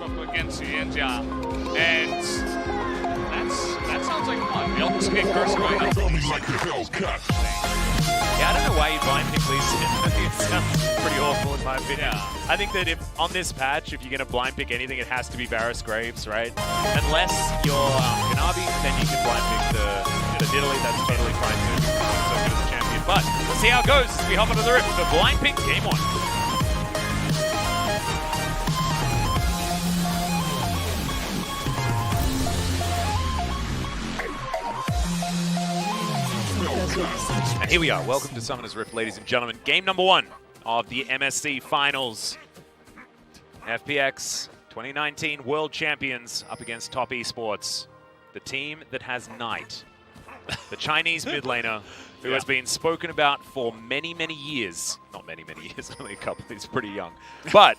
up against Yenja. And that sounds like fun. We also get Carson going up. Yeah, I don't know why you'd blind pick Lee Sin. I think it sounds pretty awful in my opinion. Yeah. I think that if on this patch, if you're going to blind pick anything, it has to be Varus Graves, right? Unless you're Kanabi, then you can blind pick the Nidalee. That's totally fine too. So good as a champion. But we'll see how it goes as we hop onto the Rift for blind pick game 1. And here we are. Welcome to Summoner's Rift, ladies and gentlemen. Game number 1 of the MSC Finals. FPX 2019 World Champions up against Top Esports. The team that has Knight, the Chinese mid laner, who has been spoken about for many, many years. Not many, many years, only a couple. He's pretty young. But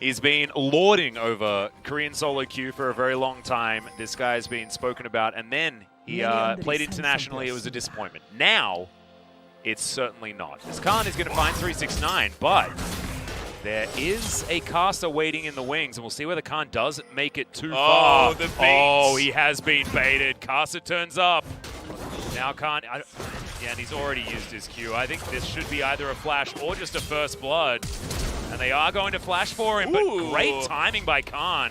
he's been lording over Korean solo queue for a very long time. This guy's been spoken about, and then he played internationally. It was a disappointment. Now, it's certainly not. As Khan is going to find 369, but there is a caster waiting in the wings, and we'll see whether Khan does make it too far. The bait. Oh, he has been baited. Caster turns up. Now Khan, yeah, and he's already used his Q. I think this should be either a flash or just a first blood. And they are going to flash for him, but great timing by Khan.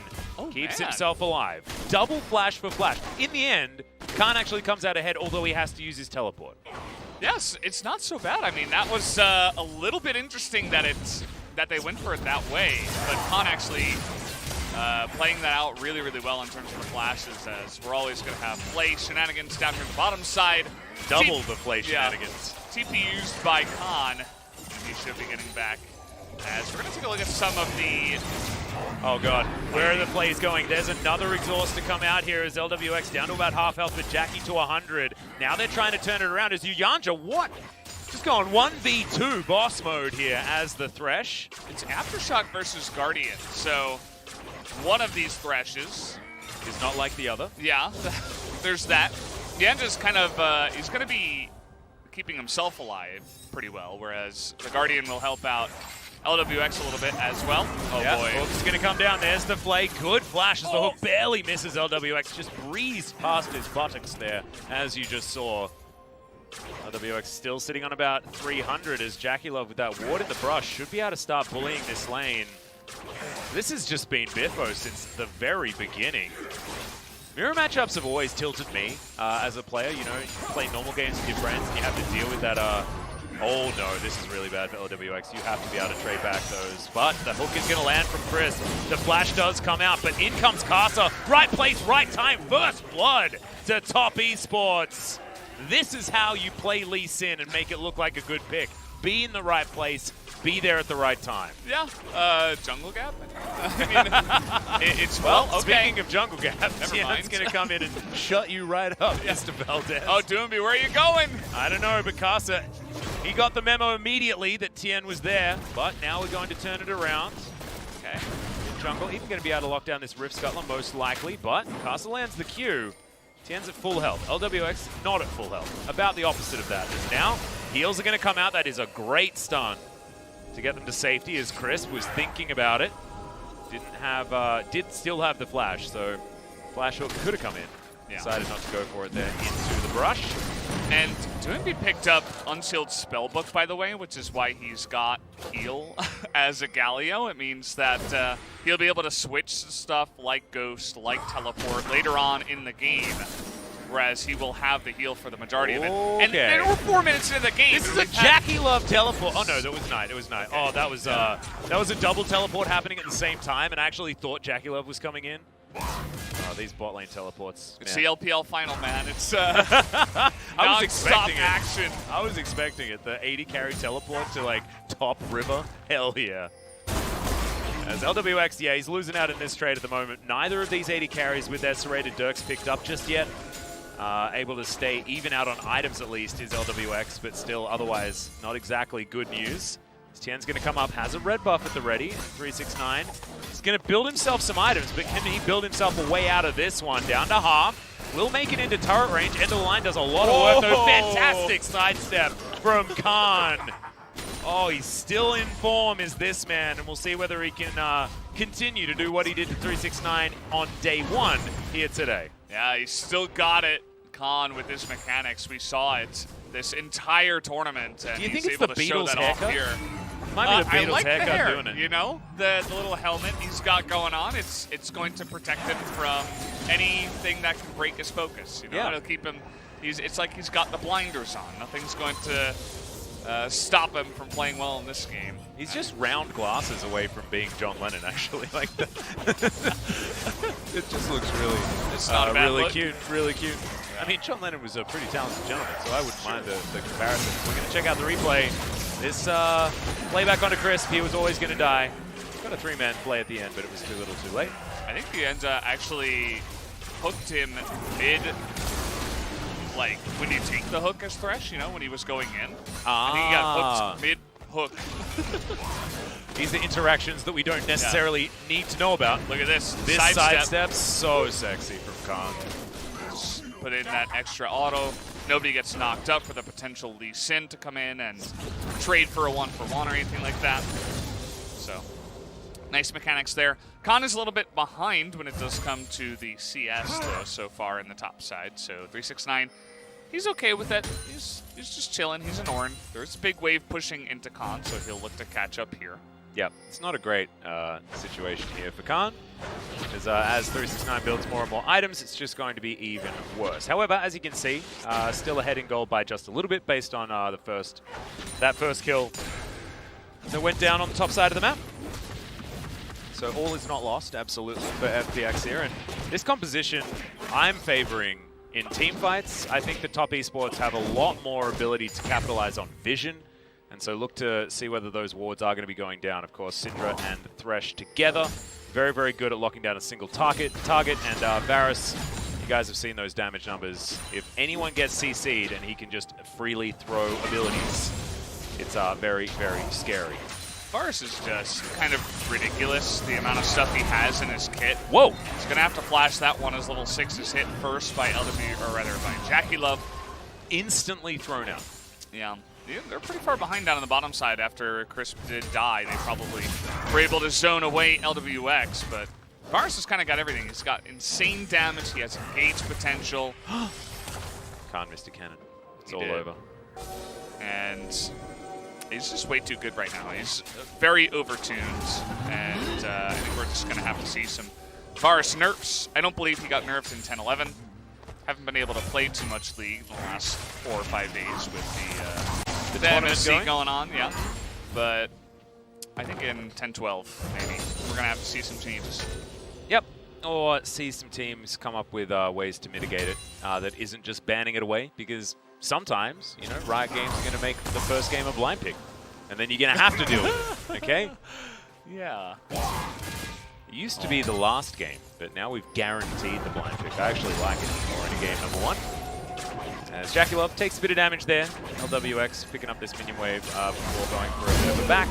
Keeps himself alive. Double flash for flash. In the end, Khan actually comes out ahead, although he has to use his teleport. Yes, it's not so bad. I mean, that was a little bit interesting that they went for it that way, but Khan actually playing that out really, really well in terms of the flashes, as we're always going to have play shenanigans down here on the bottom side. Double the play shenanigans. TP used by Khan. He should be getting back. As we're going to take a look at some of the... Oh god, where are the plays going? There's another exhaust to come out here as LWX down to about half health, but Jackie to 100. Now they're trying to turn it around as Uyanja, what? Just going 1v2 boss mode here as the Thresh. It's Aftershock versus Guardian, so one of these Threshes is not like the other. Yeah, there's that. Uyanja's kind of, he's going to be keeping himself alive pretty well, whereas the Guardian will help out LWX a little bit as well. Oh boy. Hook's going to come down. There's the flay. Good flash as the hook barely misses LWX. Just breezed past his buttocks there, as you just saw. LWX still sitting on about 300 as Jackie Love with that ward in the brush should be able to start bullying this lane. This has just been Biffo since the very beginning. Mirror matchups have always tilted me as a player. You know, you play normal games with your friends and you have to deal with that oh no, this is really bad for LWX. You have to be able to trade back those. But the hook is going to land from Chris. The flash does come out, but in comes Casa. Right place, right time. First blood to Top Esports. This is how you play Lee Sin and make it look like a good pick. Be in the right place. Be there at the right time. Yeah, jungle gap. I mean, it's well. Okay. Speaking of jungle gap, Tien's going to come in and shut you right up, Mr. Valdez. Oh, Doomby, where are you going? I don't know, but Casa, he got the memo immediately that Tien was there, but now we're going to turn it around. Okay, in jungle, even going to be able to lock down this Rift Scuttler most likely, but Casa lands the Q. Tien's at full health. LWX not at full health. About the opposite of that. And now heals are going to come out. That is a great stun to get them to safety as Chris was thinking about it. Did still have the flash, so flash hook could have come in. Yeah. Decided not to go for it there into the brush. And Doomby picked up Unsealed Spellbook, by the way, which is why he's got heal as a Galio. It means that he'll be able to switch stuff like Ghost, like Teleport later on in the game, whereas he will have the heal for the majority of it. And we're 4 minutes into the game. This is a Jackie Love teleport. Oh no, that was Knight. It was Knight. Okay. Oh, that was a double teleport happening at the same time, and I actually thought Jackie Love was coming in. Oh, these bot lane teleports. It's the LPL final, man. It's I was expecting action. I was expecting it. The 80 carry teleport to like top river. Hell yeah. As LWX, yeah, he's losing out in this trade at the moment. Neither of these 80 carries with their serrated Dirks picked up just yet. Able to stay even out on items at least is LWX, but still otherwise not exactly good news. Tien's going to come up, has a red buff at the ready, 369. He's going to build himself some items, but can he build himself a way out of this one? Down to half. Will make it into turret range. End of the line does a lot of work, though. Fantastic sidestep from Khan. Oh, he's still in form, is this man, and we'll see whether he can continue to do what he did to 369 on day one here today. Yeah, he's still got it, Khan, with his mechanics. We saw it this entire tournament, and Do you think he's it's able the to show Beatles that haircut? off here. Might be the I Beatles like the haircut hair, doing it. you know? The little helmet he's got going on, it's going to protect him from anything that can break his focus. You know, Yeah. it'll keep him. It's like he's got the blinders on. Nothing's going to stop him from playing well in this game. He's just round glasses away from being John Lennon, actually. Like that. It just looks really. It's not a bad really look. cute, really cute. I mean, John Lennon was a pretty talented gentleman, so I wouldn't mind the comparison. We're going to check out the replay. This playback onto Crisp, he was always going to die. Got a three-man play at the end, but it was too little too late. I think the Enza actually hooked him mid, like when you take the hook as Thresh, you know, when he was going in. I think he got hooked mid-hook. These are interactions that we don't necessarily need to know about. Look at this. This sidestep, so sexy from Khan. Put in that extra auto. Nobody gets knocked up for the potential Lee Sin to come in and trade for a 1-for-1 or anything like that. So, nice mechanics there. Khan is a little bit behind when it does come to the CS, though, so far in the top side. So, 369, he's okay with it. He's just chilling. He's an Ornn. There's a big wave pushing into Khan, so he'll look to catch up here. Yeah, it's not a great situation here for Khan, because as 369 builds more and more items, it's just going to be even worse. However, as you can see, still ahead in gold by just a little bit based on that first kill that went down on the top side of the map. So all is not lost, absolutely, for FPX here. And this composition, I'm favoring in team fights. I think the top esports have a lot more ability to capitalize on vision. And so look to see whether those wards are going to be going down. Of course, Syndra and Thresh together. Very, very good at locking down a single target. And Varus, you guys have seen those damage numbers. If anyone gets CC'd and he can just freely throw abilities, it's very, very scary. Varus is just kind of ridiculous, the amount of stuff he has in his kit. Whoa! He's going to have to flash that one as level 6 is hit first by LW, or rather by Jackie Love. Instantly thrown out. Yeah. They're pretty far behind down on the bottom side after Crisp did die. They probably were able to zone away LWX, but Varus has kind of got everything. He's got insane damage. He has engage potential. Khan missed a cannon. It's He all did. over. And he's just way too good right now. He's very overtuned, and I think we're just going to have to see some Varus nerfs. I don't believe he got nerfed in 10-11. Haven't been able to play too much League the last 4 or 5 days with the tournament MSC going on, yeah. But I think in 10-12, maybe, we're going to have to see some changes. Yep. Or see some teams come up with ways to mitigate it that isn't just banning it away, because sometimes, you know, Riot Games are going to make the first game a blind pick, and then you're going to have to deal with it, okay? Yeah. It used to be the last game, but now we've guaranteed the blind pick. I actually like it more in game number 1. As Jackie Love takes a bit of damage there. LWX picking up this minion wave before going for a bit of a back.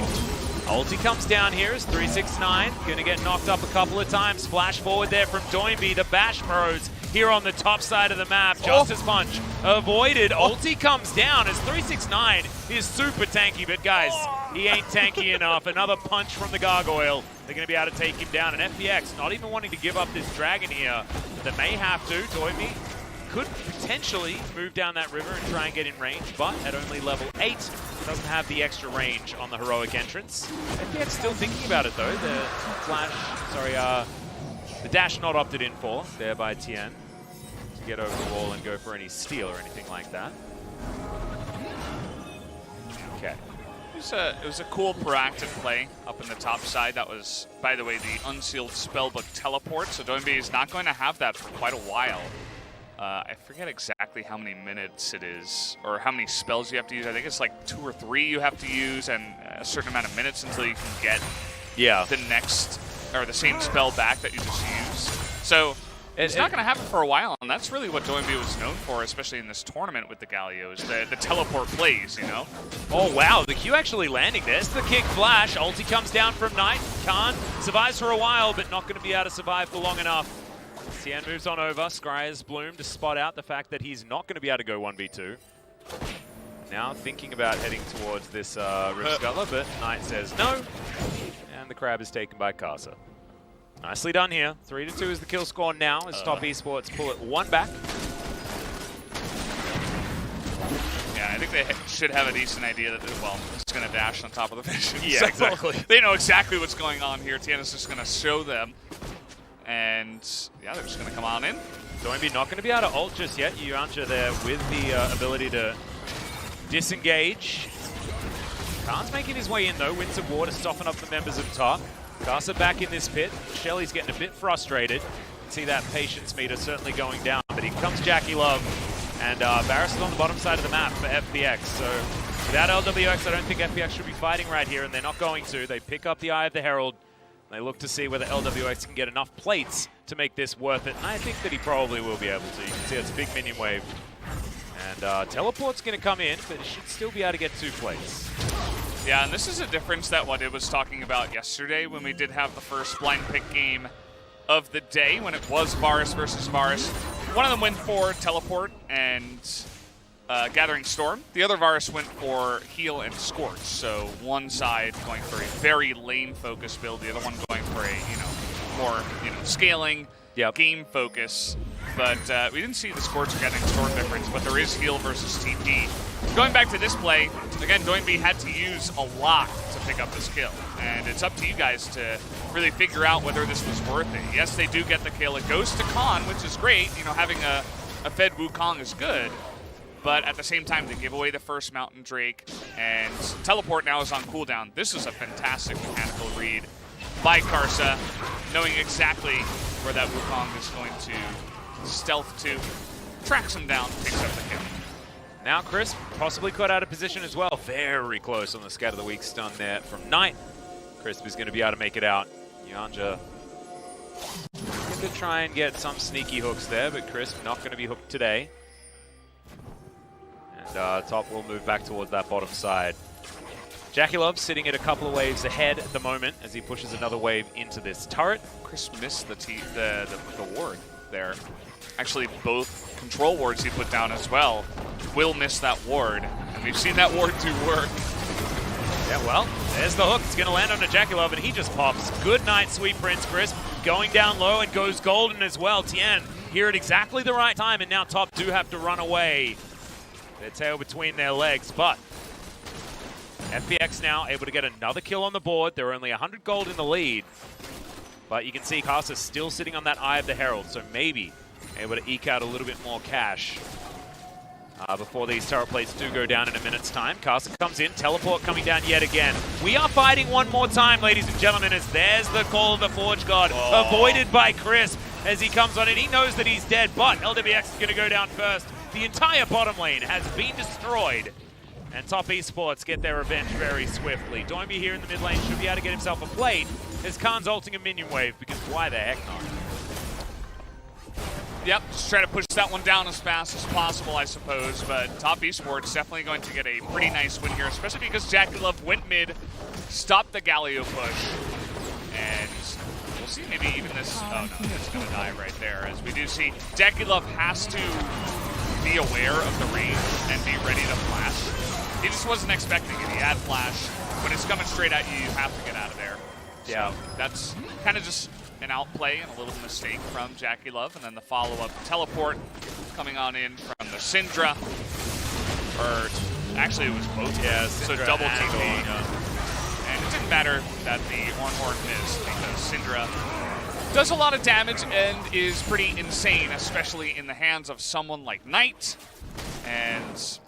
Ulti comes down here as 369. Going to get knocked up a couple of times. Flash forward there from Doinby. The Bash Bros here on the top side of the map. Justice Punch avoided. Ulti comes down as 369 is super tanky, but guys, he ain't tanky enough. Another punch from the Gargoyle. They're going to be able to take him down. And FPX not even wanting to give up this dragon here. They may have to. Doinby could potentially move down that river and try and get in range, but at only level 8, doesn't have the extra range on the heroic entrance. FPX still thinking about it though. The dash not opted in for there by Tien to get over the wall and go for any steal or anything like that. Okay. It was a cool proactive play up in the top side. That was, by the way, the unsealed spellbook teleport, so Doinby is not going to have that for quite a while. I forget exactly how many minutes it is, or how many spells you have to use. I think it's like 2 or 3 you have to use, and a certain amount of minutes until you can get the next, or the same spell back that you just used. So it's not going to happen for a while, and that's really what Doinby was known for, especially in this tournament with the Gallios, the teleport plays, you know? Oh wow, the Q actually landing. There's the kick flash. Ulti comes down from Knight. Khan survives for a while, but not going to be able to survive for long enough. Tien moves on over. Scryer's Bloom to spot out the fact that he's not going to be able to go 1v2. Now thinking about heading towards this Rift Scuttler, but Knight says no. And the crab is taken by Casa. Nicely done here. 3-2 is the kill score now as Top Esports pull it 1 back. Yeah, I think they should have a decent idea that, well, it's going to dash on top of the vision. Yeah, so exactly. They know exactly what's going on here. Tiana's just going to show them. And, yeah, they're just going to come on in. Doinby not going to be able to ult just yet. Yuancha there with the ability to disengage. Khan's making his way in, though. Winds of War to soften up the members of top. Casa back in this pit. Shelly's getting a bit frustrated. See that patience meter certainly going down. But here comes Jackie Love. And Barris is on the bottom side of the map for FPX. So without LWX, I don't think FPX should be fighting right here, and they're not going to. They pick up the Eye of the Herald. They look to see whether LWX can get enough plates to make this worth it. And I think that he probably will be able to. You can see it's a big minion wave. And Teleport's going to come in, but it should still be able to get 2 plates. Yeah, and this is a difference that what it was talking about yesterday when we did have the first blind pick game of the day, when it was Varus versus Varus. One of them went for Teleport and Gathering Storm. The other Varus went for Heal and Scorch. So one side going for a very lane-focused build, the other one going for a, more, scaling, game focus. But we didn't see the Scorch or Gathering Storm difference, but there is Heal versus TP. Going back to this play, again, Doinby had to use a lot to pick up this kill. And it's up to you guys to really figure out whether this was worth it. Yes, they do get the kill. It goes to Khan, which is great. Having a fed Wukong is good. But at the same time, they give away the first Mountain Drake, and Teleport now is on cooldown. This is a fantastic mechanical read by Karsa, knowing exactly where that Wukong is going to stealth to, tracks him down, picks up the kill. Now Crisp possibly caught out of position as well. Very close on the Scat of the Week stun there from Knight. Crisp is going to be able to make it out. Yuancha going to try and get some sneaky hooks there, but Crisp not going to be hooked today. And Top will move back towards that bottom side. Jackie Love sitting at a couple of waves ahead at the moment as he pushes another wave into this turret. Crisp missed the ward there. Actually, both control wards he put down as well. Will miss that ward, and we've seen that ward do work. Yeah, well, there's the hook. It's going to land on a Jackie Love, and he just pops. Good night, Sweet Prince Crisp. Going down low and goes golden as well. Tien here at exactly the right time, and now Top do have to run away. Their tail between their legs, but FPX now able to get another kill on the board. They're only 100 gold in the lead, but you can see Karsa still sitting on that Eye of the Herald, so maybe able to eke out a little bit more cash before these turret plates do go down in a minute's time. Karsa comes in, Teleport coming down yet again. We are fighting one more time, ladies and gentlemen, as there's the call of the Forge God, avoided by Crisp as he comes on in. He knows that he's dead, but LWX is going to go down first. The entire bottom lane has been destroyed, and Top Esports get their revenge very swiftly. Doinby here in the mid lane should be able to get himself a plate as Khan's ulting a minion wave, because why the heck not? Yep, just try to push that one down as fast as possible, I suppose. But Top Esports definitely going to get a pretty nice win here, especially because Jackie Love went mid, stopped the Galio push, and we'll see maybe even this. Oh no, it's going to die right there, as we do see Jackie Love has to be aware of the range and be ready to flash. He just wasn't expecting it. He had flash. When it's coming straight at you, you have to get out of there. Yeah, so that's kind of just an outplay and a little mistake from Jackie Love, and then the follow-up Teleport coming on in from the Syndra. Or actually, it was both. Yeah, so double TP. And it didn't matter that the Ornhorn missed, because Syndra does a lot of damage and is pretty insane, especially in the hands of someone like Knight. And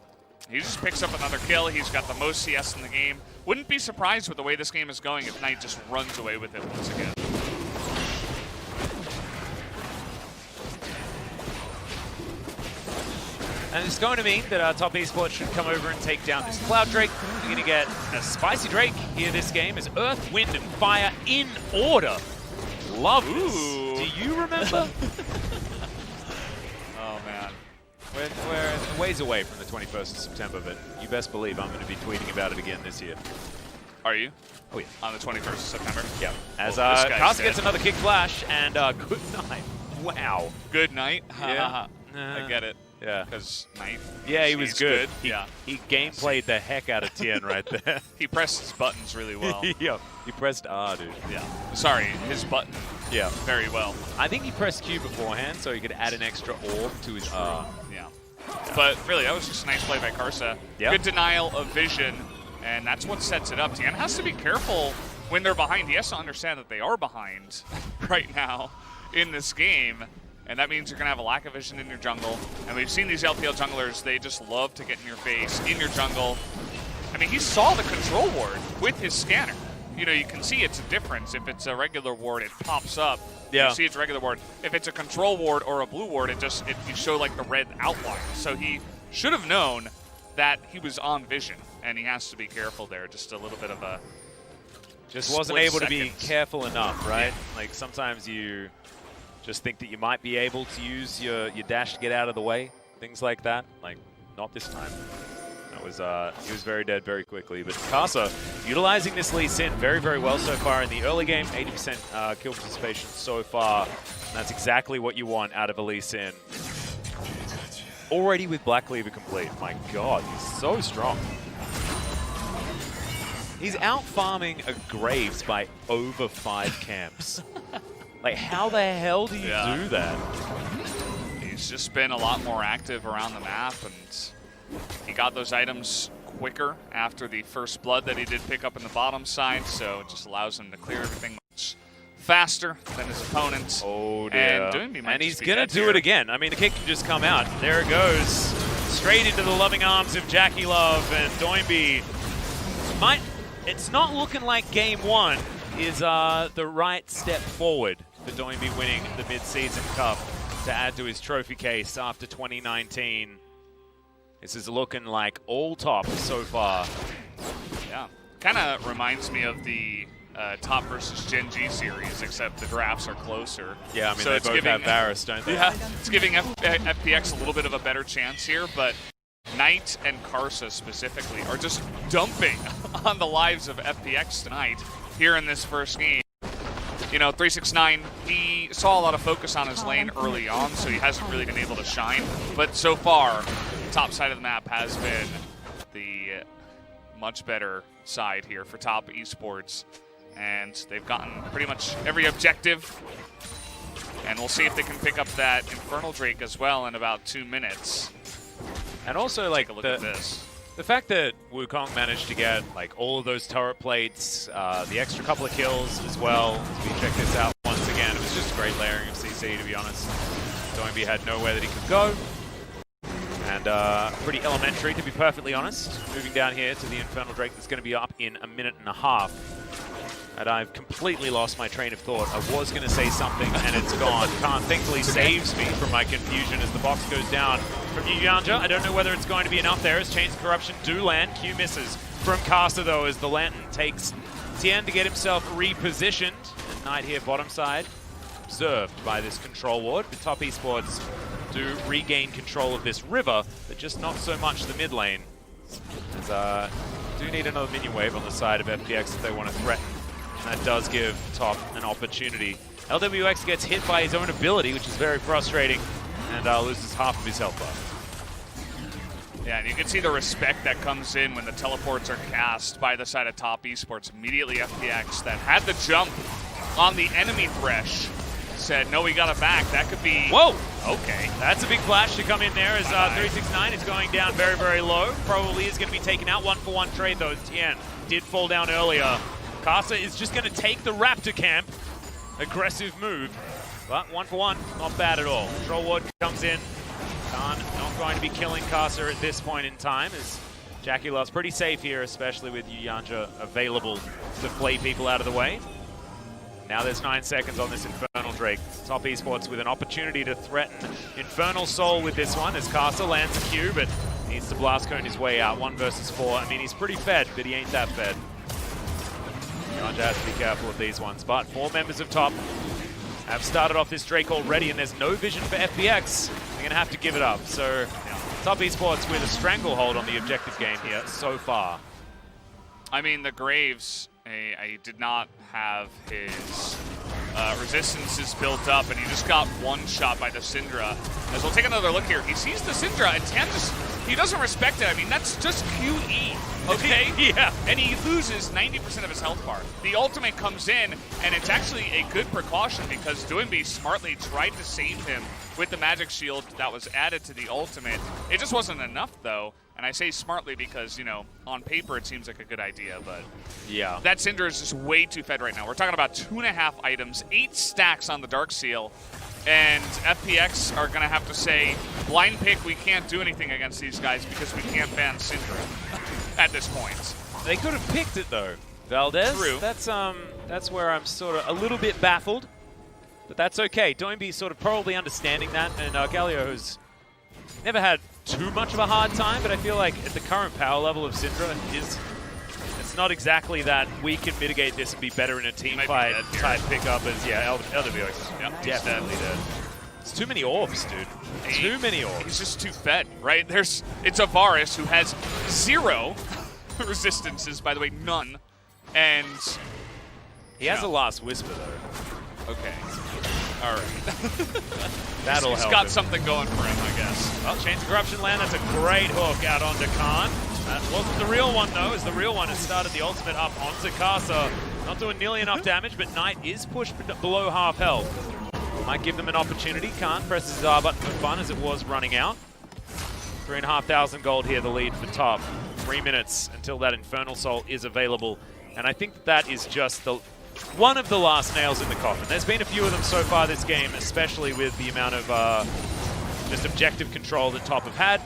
he just picks up another kill. He's got the most CS in the game. Wouldn't be surprised with the way this game is going if Knight just runs away with it once again. And it's going to mean that Top Esports should come over and take down this Cloud Drake. You're going to get a spicy Drake here this game as Earth, Wind, and Fire in order. Love this. Do you remember? Oh, man. We're a ways away from the 21st of September, but you best believe I'm going to be tweeting about it again this year. Are you? Oh, yeah. On the 21st of September? Yeah. As Karsa gets another kick flash, and good night. Wow. Good night? Yeah. I get it. Yeah. Because Knight. Yeah, he was good. Yeah. He gameplayed the heck out of Tien right there. He pressed his buttons really well. Yeah. He pressed R, dude. Yeah. Sorry, his button. Yeah. Very well. I think he pressed Q beforehand so he could add an extra orb to his R. Yeah. But really, that was just a nice play by Karsa. Yeah. Good denial of vision, and that's what sets it up. Tien has to be careful when they're behind. He has to understand that they are behind right now in this game, and that means you're going to have a lack of vision in your jungle. And we've seen these LPL junglers, they just love to get in your face, in your jungle. I mean, he saw the control ward with his scanner. You know, you can see it's a difference. If it's a regular ward, it pops up. Yeah. You see it's a regular ward. If it's a control ward or a blue ward, you show like the red outline. So he should have known that he was on vision, and he has to be careful there. Just a little bit of a just wasn't able to be careful enough, right? Yeah. Like sometimes you just think that you might be able to use your dash to get out of the way, things like that. Like not this time. That was he was very dead very quickly. But Karsa utilizing this Lee Sin very, very well so far in the early game. 80% kill participation so far. And that's exactly what you want out of a Lee Sin. Already with Black Cleaver complete. My God, he's so strong. He's out farming a Graves by over 5 camps. Like, how the hell do you do that? He's just been a lot more active around the map, and he got those items quicker after the first blood that he did pick up in the bottom side, so it just allows him to clear everything much faster than his opponents. Oh, dear. And he's going to do it again. I mean, the kick can just come out. There it goes. Straight into the loving arms of Jackie Love, and Doinby it's not looking like game 1 is the right step forward for Doinby winning the mid-season cup to add to his trophy case after 2019. This is looking like all top so far. Yeah, kind of reminds me of the Top versus Gen G series, except the drafts are closer. Yeah, I mean, so they both have Varus, don't they? Yeah, it's giving FPX a little bit of a better chance here, but Knight and Karsa specifically are just dumping on the lives of FPX tonight here in this first game. You know, 369, he saw a lot of focus on his lane early on, so he hasn't really been able to shine. But so far, the top side of the map has been the much better side here for Top Esports. And they've gotten pretty much every objective. And we'll see if they can pick up that Infernal Drake as well in about 2 minutes. And also, like, take a look at this. The fact that Wukong managed to get like all of those turret plates, the extra couple of kills as well. As we check this out once again, it was just great layering of CC, to be honest. Doinby had nowhere that he could go. And pretty elementary, to be perfectly honest. Moving down here to the Infernal Drake that's going to be up in a minute and a half. And I've completely lost my train of thought. I was going to say something, and it's gone. Khan thankfully saves me from my confusion as the box goes down from Yuyanja. I don't know whether it's going to be enough there as Chains of Corruption do land. Q misses from Karsa, though, as the Lantern takes Tien to get himself repositioned. And Knight here, bottom side, observed by this control ward. The Top Esports do regain control of this river, but just not so much the mid lane. As do need another minion wave on the side of FPX if they want to threaten. And that does give Top an opportunity. LWX gets hit by his own ability, which is very frustrating, and loses half of his health bar. Yeah, and you can see the respect that comes in when the teleports are cast by the side of Top Esports. Immediately FPX that had the jump on the enemy Thresh said, no, we got it back. That could be... Whoa! Okay, that's a big flash to come in there as 369 is going down very, very low. Probably is going to be taken out. 1-for-1 trade, though. Tien did fall down earlier. Karsa is just going to take the Raptor camp. Aggressive move. But 1-for-1, not bad at all. Control ward comes in. Khan not going to be killing Karsa at this point in time, as Jackie Love's pretty safe here, especially with Yuyanja available to play people out of the way. Now there's 9 seconds on this Infernal Drake. Top Esports with an opportunity to threaten Infernal Soul with this one, as Karsa lands a Q, but needs to blast cone his way out. 1 versus 4. I mean, he's pretty fed, but he ain't that fed. Yuyanja has to be careful of these ones, but 4 members of Top have started off this Drake already, and there's no vision for FPX. They're going to have to give it up. So Top Esports with a stranglehold on the objective game here so far. I mean, the Graves, I did not have his Resistance is built up, and he just got one shot by the Syndra. As we'll take another look here, he sees the Syndra, and Tan just, he doesn't respect it. I mean, that's just QE, okay? Yeah. And he loses 90% of his health bar. The ultimate comes in, and it's actually a good precaution because Doinby smartly tried to save him with the magic shield that was added to the ultimate. It just wasn't enough, though. And I say smartly because, you know, on paper it seems like a good idea, but yeah, that Syndra is just way too fed right now. We're talking about 2.5 items, 8 stacks on the Dark Seal, and FPX are going to have to say, blind pick, we can't do anything against these guys because we can't ban Syndra at this point. They could have picked it though, Valdez. True. That's where I'm sort of a little bit baffled, but that's okay. Doinby sort of probably understanding that, and Galio has never had too much of a hard time, but I feel like at the current power level of Syndra, it's not exactly that we can mitigate this and be better in a team fight type pickup as, yeah, LWX. Yep, definitely dead. It's too many orbs, dude. Too many orbs. He's just too fed, right? It's a Varus who has 0 resistances, by the way, none, and he has a last whisper though. Okay. All right. That'll He's help got him. something going for him, I guess. Well, Chains of Corruption land. That's a great hook out onto Khan. That wasn't the real one, though, as the real one has started the ultimate up onto Casa. Not doing nearly enough damage, but Knight is pushed below half health. Might give them an opportunity. Khan presses his R button for fun as it was running out. 3,500 gold here, the lead for top. 3 minutes until that Infernal Soul is available. And I think that is just one of the last nails in the coffin. There's been a few of them so far this game, especially with the amount of just objective control that top have had.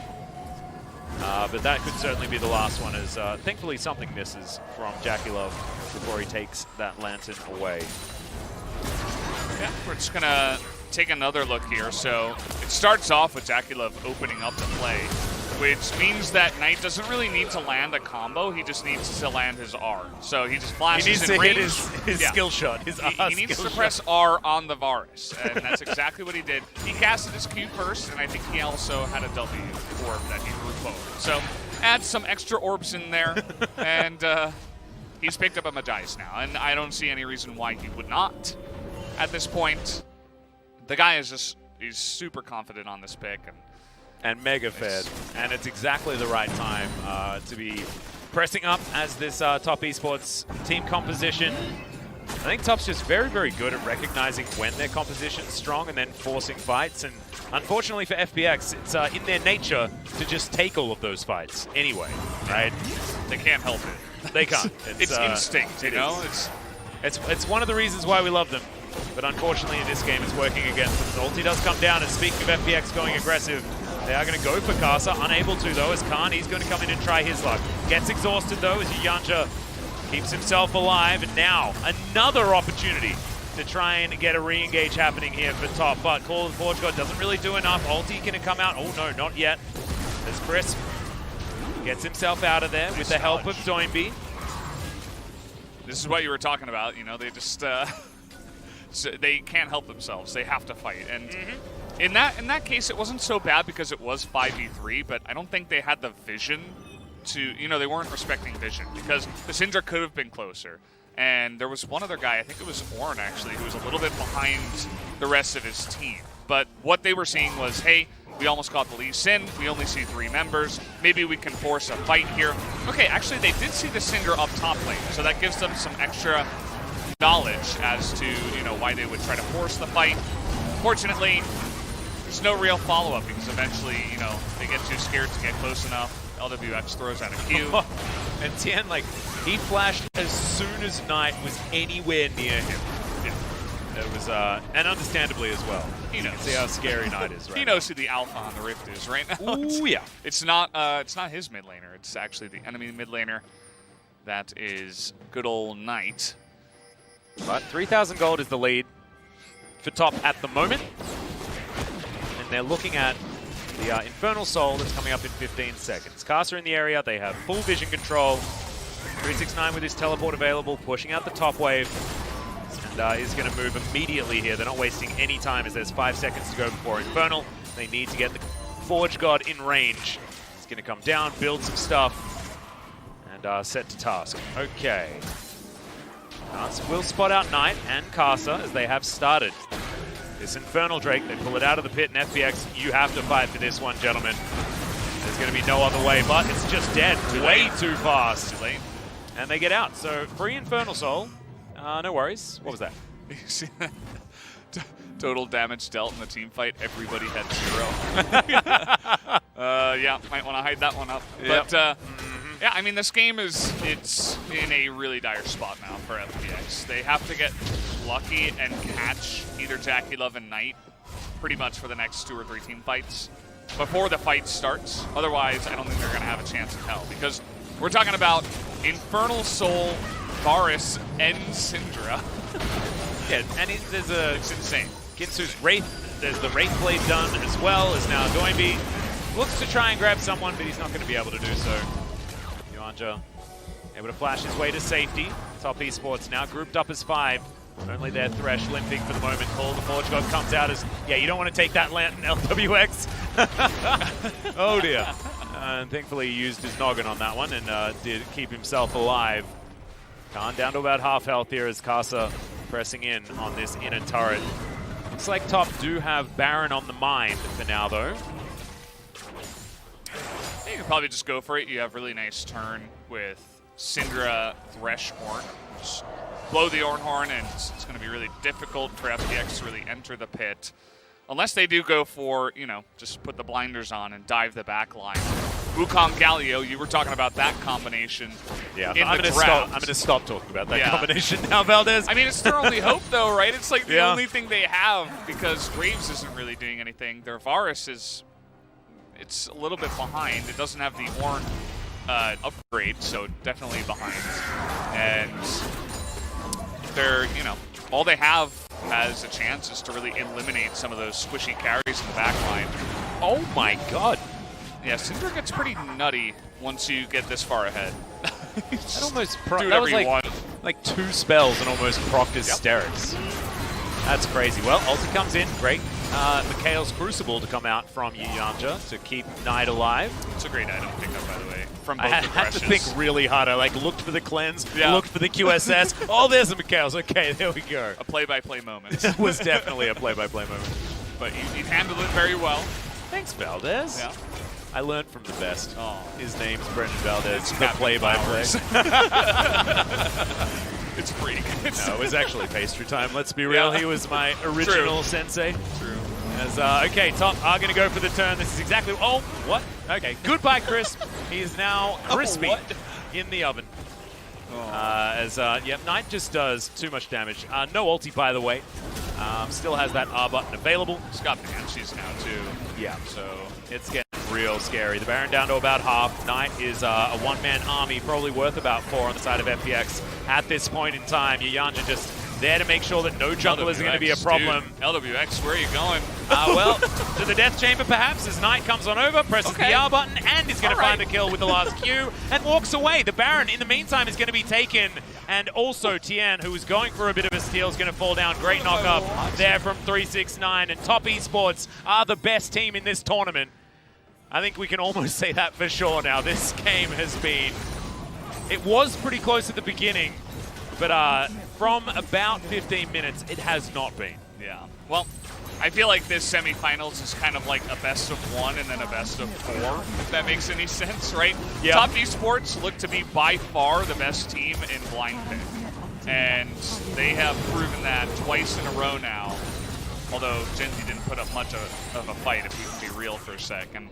But that could certainly be the last one, as thankfully something misses from Jackie Love before he takes that lantern away. Yeah, we're just going to take another look here. So it starts off with Jackie Love opening up the play, which means that Knight doesn't really need to land a combo. He just needs to land his R. So he just flashes He needs in to range. hit his skill shot, his R He needs skill to press shot. R on the Varus, and that's exactly what he did. He casted his Q first, and I think he also had a W orb that he threw forward. So add some extra orbs in there, and he's picked up a Magice now, and I don't see any reason why he would not at this point. The guy is just, he's super confident on this pick, and mega fed, and it's exactly the right time to be pressing up as this top esports team composition. I think top's just very, very good at recognizing when their composition's strong and then forcing fights, and unfortunately for FPX, it's in their nature to just take all of those fights anyway, right? They can't help it. They can't. It's instinct, you know? It's one of the reasons why we love them. But unfortunately in this game it's working against them. The ulti does come down, and speaking of FPX going aggressive, they are going to go for Casa, unable to though, as Khan, he's going to come in and try his luck. Gets exhausted though as Yanja keeps himself alive, and now another opportunity to try and get a re-engage happening here for top, but Call of the Forge God doesn't really do enough. Ulti can come out? Oh no, not yet. As Crisp gets himself out of there with the help of Doinby. This is what you were talking about, you know, they just, so they can't help themselves. They have to fight, and in that case, it wasn't so bad because it was 5v3, but I don't think they had the vision to, you know, they weren't respecting vision because the Syndra could have been closer. And there was one other guy, I think it was Ornn actually, who was a little bit behind the rest of his team. But what they were seeing was, hey, we almost got the Lee Sin, we only see 3 members, maybe we can force a fight here. Okay, actually they did see the Syndra up top lane, so that gives them some extra knowledge as to, you know, why they would try to force the fight. Fortunately, there's no real follow-up because eventually, you know, they get too scared to get close enough. LWX throws out a Q. And Tien, like, he flashed as soon as Knight was anywhere near him. Yeah. It was, and understandably as well. He knows. You can see how scary Knight is right He knows who the alpha on the Rift is right now. Ooh, yeah. It's not his mid laner. It's actually the enemy mid laner. That is good old Knight. But 3,000 gold is the lead for top at the moment. And they're looking at the Infernal Soul that's coming up in 15 seconds. Casa in the area, they have full vision control. 369 with his teleport available, pushing out the top wave. And is going to move immediately here. They're not wasting any time as there's 5 seconds to go before Infernal. They need to get the Forge God in range. He's going to come down, build some stuff, and set to task. Okay. Will spot out Knight and Casa as they have started. This Infernal Drake, they pull it out of the pit, and FPX, you have to fight for this one, gentlemen. There's going to be no other way, but it's just dead way too fast. Too late. And they get out. So, free Infernal Soul. No worries. What was that? You see that? Total damage dealt in the team fight. Everybody had 0. Yeah, might want to hide that one up. Yep. But yeah, I mean, this game it's in a really dire spot now for FPX. They have to get lucky and catch either Jackie Love and Knight pretty much for the next 2 or 3 team fights before the fight starts. Otherwise, I don't think they're going to have a chance in hell, because we're talking about Infernal Soul, Varus, and Syndra. Yeah, and It's insane. Ginsu's Wraith, there's the Wraith Blade done as well as now Doinby. Looks to try and grab someone, but he's not going to be able to do so. Yuanja able to flash his way to safety. Top Esports now grouped up as 5. Only their Thresh limping for the moment. Call the Forge God comes out as, yeah, you don't want to take that Lantern LWX. Oh dear. And thankfully he used his noggin on that one and did keep himself alive. Khan down to about half health here as Casa pressing in on this inner turret. Looks like Top do have Baron on the mind for now, though. You can probably just go for it. You have really nice turn with Syndra Threshhorn. Just blow the Ornhorn, and it's going to be really difficult for FPX to really enter the pit. Unless they do go for, you know, just put the blinders on and dive the back line. Wukong Galio, you were talking about that combination. Yeah, I'm going to stop talking about that combination now, Valdez. I mean, it's their only hope, though, right? It's like the Yeah. only thing they have, because Graves isn't really doing anything. Their Varus is, it's a little bit behind. It doesn't have the Ornn upgrade, so definitely behind. And they're, you know, all they have as a chance is to really eliminate some of those squishy carries in the back line. Oh my god. Yeah, Syndra gets pretty nutty once you get this far ahead. That almost do that whatever was you want. like 2 spells and almost procced his Sterix. That's crazy. Well, ulti comes in. Great. Mikhail's Crucible to come out from Yuanja to keep Knight alive. It's a great item to pick up, by the way, from both I the had to Threshes. think really hard. I looked for the cleanse, Yeah. looked for the QSS. Oh, there's the Mikhail's. Okay, there we go. A play-by-play moment. It was definitely a play-by-play moment. But you handled it very well. Thanks, Valdez. Yeah. I learned from the best. Oh. His name's Brendan Valdez, It's the Captain play-by-play. It's pretty good. No, it was actually pastry time, let's be real. Yeah. He was my original sensei. True. As, okay, Top are going to go for the turn. This is exactly... Oh, what? Okay, goodbye, Crisp. He is now crispy in the oven. Yeah, Knight just does too much damage. No ulti, by the way. Still has that R button available. He's got Banshees now, too. Yeah, so it's getting real scary. The Baron down to about half. Knight is a one-man army, probably worth about 4 on the side of FPX at this point in time. Yuanja just there to make sure that no jungle is going to be a problem. Dude, LWX, where are you going? Well, to the death chamber perhaps as Knight comes on over, presses the R button, and is going to find the kill with the last Q, and walks away. The Baron, in the meantime, is going to be taken, and also Tien, who is going for a bit of a steal, is going to fall down. Great knock-up there from 369, and Top Esports are the best team in this tournament. I think we can almost say that for sure now. This game has been... It was pretty close at the beginning, but from about 15 minutes, it has not been. Yeah. Well, I feel like this semifinals is kind of like a best of 1 and then a best of 4, if that makes any sense, right? Yep. Top Esports look to be by far the best team in blind pick. And they have proven that twice in a row now. Although Genji didn't put up much of a fight, if we can be real for a second.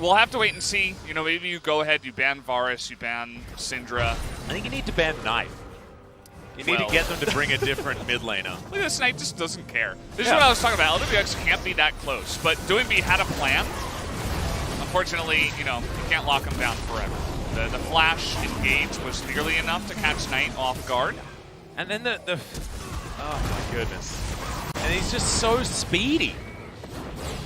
We'll have to wait and see. You know, maybe you go ahead, you ban Varus, you ban Syndra. I think you need to ban Knight. You need to get them to bring a different mid laner. Look at this, Knight just doesn't care. This is what I was talking about. LWX can't be that close, but Doinby had a plan. Unfortunately, you know, you can't lock him down forever. The flash engage was nearly enough to catch Knight off guard. And then oh my goodness. And he's just so speedy.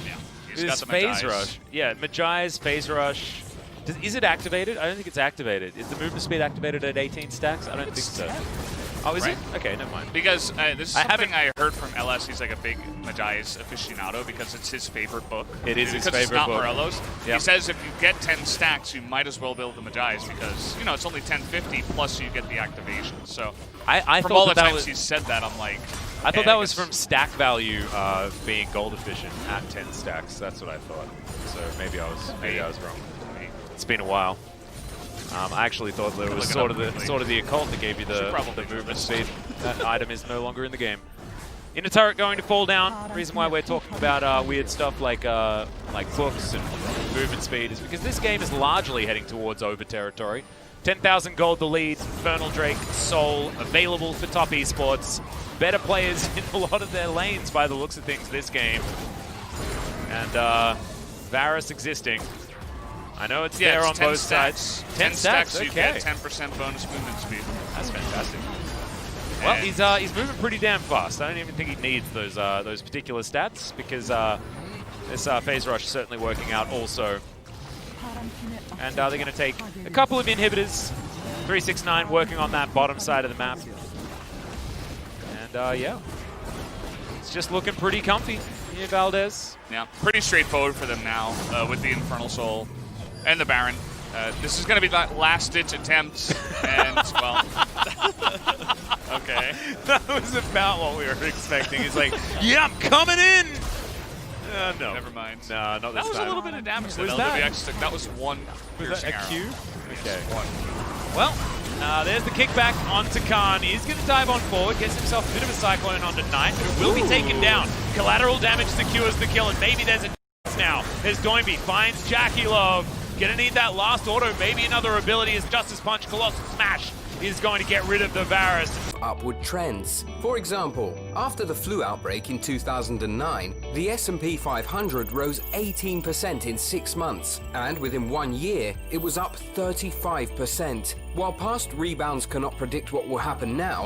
Yeah, he's His got the phase Magi's. rush. Yeah, Magi's phase rush. Is it activated? I don't think it's activated. Is the movement speed activated at 18 stacks? I don't think so. Oh, is right? it? Okay, never mind. Because this is I something I heard from LS. He's like a big Magi's aficionado because it's his favorite book. It is his because it's favorite not book. Morello's. Yep. He says if you get 10 stacks, you might as well build the Magi's because, you know, it's only 1050 plus you get the activation. So I from thought all the that times was, he's said that, I'm like, I thought okay, that was guess- from stack value being gold efficient at 10 stacks. That's what I thought. So maybe I was wrong. It's been a while. I actually thought that it was sort of the occult that gave you the movement speed. That item is no longer in the game. Inner turret going to fall down. The reason why we're talking about weird stuff like books and movement speed is because this game is largely heading towards over territory. 10,000 gold the lead. Infernal Drake, Soul available for top esports. Better players in a lot of their lanes by the looks of things this game. And Varus existing. I know it's there on both sides. 10 stacks, so okay. you get 10% bonus movement speed. That's fantastic. Well, he's moving pretty damn fast. I don't even think he needs those particular stats because this phase rush is certainly working out also. And they're going to take a couple of inhibitors. 369 working on that bottom side of the map. And yeah, it's just looking pretty comfy here, Valdez. Yeah, pretty straightforward for them now with the Infernal Soul and the Baron. This is going to be the last-ditch attempt, and, well, okay. That was about what we were expecting. He's like, yeah, I'm coming in! No. Never mind. No, not this time. That was a little bit of damage that Was LWX took. That was one Was piercing that a arrow. Q? Okay. One. Well, there's the kickback onto Khan. He's going to dive on forward, gets himself a bit of a cyclone onto Knight, who will be taken down. Collateral damage secures the kill, and maybe there's a now. There's Doinby, finds Jackie Love. Gonna need that last auto, maybe another ability as Justice Punch, Colossal Smash is going to get rid of the Varus. Upward trends. For example, after the flu outbreak in 2009, the S&P 500 rose 18% in 6 months, and within 1 year, it was up 35%. While past rebounds cannot predict what will happen now,